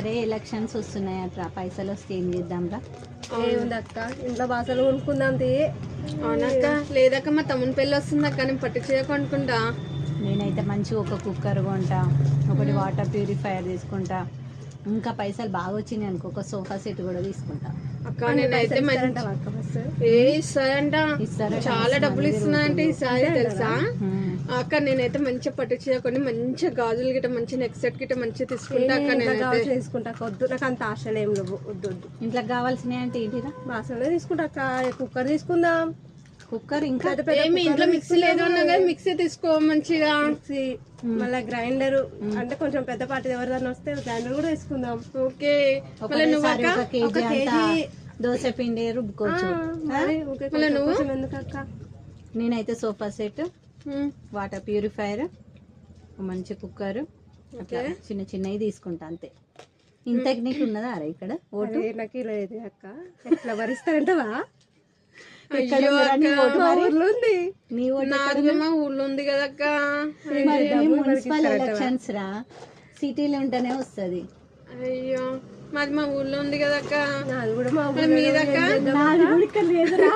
అరే ఎలక్షన్స్ వస్తున్నాయి అట్లా పైసలు వస్తే ఏం చేద్దాంరా? ఏముంది అక్క, ఇంట్లో బాసలు కొనుక్కుందాం తీ. అవునక్క. లేదక్క మా తమ్ముని పెళ్ళి వస్తుంది అక్క, నేను పట్టు చేయకొనుకుంటా. నేనైతే మంచిగా ఒక కుక్కర్ కొంటా, ఒకటి వాటర్ ప్యూరిఫైయర్ తీసుకుంటా, ఇంకా పైసలు బాగా వచ్చినాయి అనుకో ఒక సోఫా సెట్ కూడా తీసుకుంటా. అక్క నేనైతే ఇస్తారంట, చాలా డబ్బులు ఇస్తున్నారంటే ఈసారి తెలుసా అక్క. నేనైతే మంచిగా పట్టు చేయకొని మంచిగా గాజులు గిట్ట మంచి నెక్ సెట్ గిట్ట మంచిగా తీసుకుంటా అక్క. నేను తీసుకుంటా, వద్దు నాకు అంత ఆశలు ఏం లేవు. వద్దు వద్దు, ఇంట్లో కావాల్సినవి అంటే ఏంటిరా? బాసలే తీసుకుంటా అక్క. కుక్కర్ తీసుకుందాం. కుక్కర్ ఇంకా ఏమి ఇంట్లో మిక్సీ లేదు అన్నా కదా, మిక్సీ తీసుకో మంచిగా. మిక్సీ మళ్ళీ గ్రైండర్ అంటే కొంచెం పెద్ద పాటి ఎవరిదన్నా వస్తే గ్రైండర్ కూడా వేసుకుందాం. ఓకే. ఒక కేజీ దోశ పిండి రుబ్బుకోవచ్చు. ఎందుకు అక్క? నేనైతే సోఫా సెట్, వాటర్ ప్యూరిఫైయర్, మంచి కుక్కర్, అట్లా చిన్న చిన్నవి తీసుకుంటా అంతే. ఇంతకు నీకు ఉన్నదా అరే ఇక్కడ ఓటు? నాకు లేదు అక్క. ఎట్లా భరిస్తారంటవా? నీ మా ఊర్లో ఉంది కదక్క. మున్సిపల్ ఎలక్షన్స్ రా, సిటీలో ఉంటేనే వస్తుంది. అయ్యో మాది మా ఊర్లో ఉంది కదక్క. నాది కూడా మా మీదక్క. నాది కూడా ఇక్కడ లేదురా.